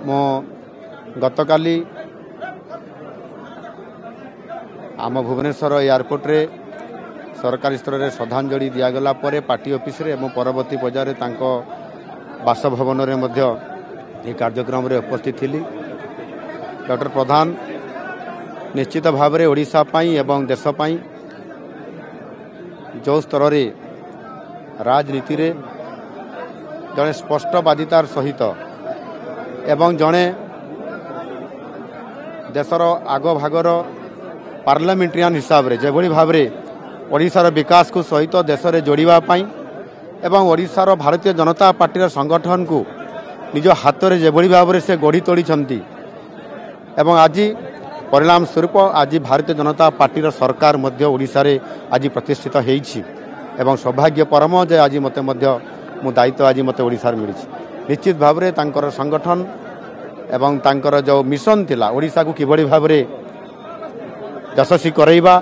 मो गतकाली आम भुवनेश्वर एयरपोर्ट रे सरकारी स्तर में श्रद्धांजलि दिगला पार्टी ऑफिस रे एवं परवर्ती पर्यायर बासभवन में कार्यक्रम रे उपस्थित थी। डॉक्टर प्रधान निश्चित भाव में ओडिशा पाई एवं देश पाई जो स्तर रे राजनीति रे जड़े स्पष्टवादितार सहित एवं जड़े देशर आग भागर पार्लियामेंटेरियन हिसाब रे जेभली भाव रे ओडिशार विकास को सहित देश में जोड़िबा पाई एवं ओडिशार भारतीय जनता पार्टी संगठन को निज हाथ में जेभली भाव से गढ़ी तोड़ी एवं आज परिणाम स्वरूप आज भारतीय जनता पार्टी सरकार मध्य ओडिशा रे आज प्रतिष्ठित होईछि एवं सौभाग्य परम जे आज मते मध्य मु दायित्व आज मते ओडिशा रे मिलिछि। निश्चित भाव में तांकर संगठन एवं तांकर जो मिशन थिला ओडिशा को किभली भाव में यशस्वी करैबा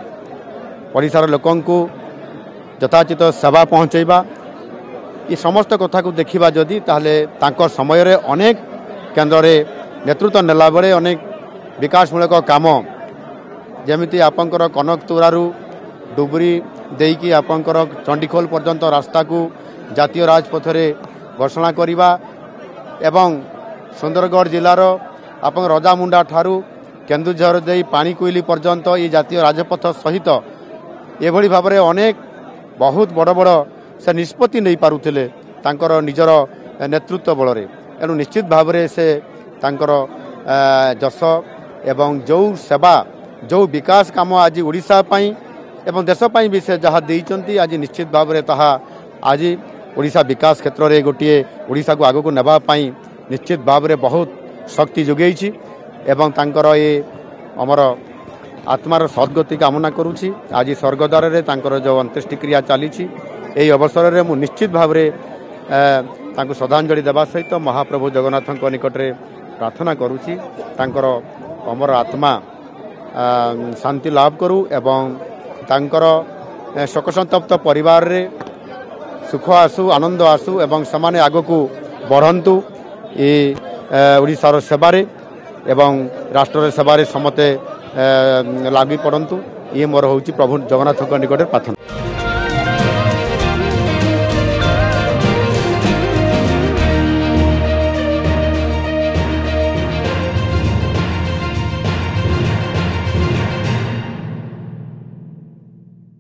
ओडिशार लोकन को यथाचित सेवा पहुँचैबा ये समस्त कथा को देखा जदि ताहले तांकर समय रे अनेक केन्द्र रे नेतृत्व नेला बेले अनेक विकासमूलक काम जमिति आपंकर कनकतुरारू डुबरी देकी आपंकर चंडीखोल पर्यंत रास्ता को जातीय राजपथ रे घोषणा करिबा एवं सुंदरगढ़ जिलार आपन रजामुंडा ठारू केन्दुझर दे पानी कोइली पर्यंत ये जातीय राजपथ सहित एभली भाव में अनेक बहुत बड़ बड़ से निष्पत्ति नहीं पारुथिले तांकर निजर नेतृत्व बल रे एनु निश्चित भाव में से तांकर जस एवं जो सेवा जो विकास काम आज ओडिशा पाई एवं देश पाई भी से जहाँ देइचंती आज निश्चित भाव में ताहा आज ओडिशा विकास क्षेत्र में गोटे ओडिशा को आगो को नेबा पाई निश्चित भाव में बहुत शक्ति जोगेइछि एवं तांकर ये अमर आत्मार सद्गति कामना करुछि। आज स्वर्गद्वार रे तांकर जो अंत्येष्टिक्रिया चली यही अवसर में मुझे निश्चित भाव में श्रद्धांजलि देवा सहित महाप्रभु जगन्नाथ निकट में प्रार्थना करुछि तांकर अमर आत्मा शांति लाभ करू एवं तांकर शोकसंतप्त परिवार रे सुख आसु आनंद आसु एवं समाने आग को बढ़ंतु ये ओडिशार सेवारे एवं राष्ट्र सेवारे समते लागी पड़ंतु ये मोर होची प्रभु जगन्नाथ निकट प्रार्थना।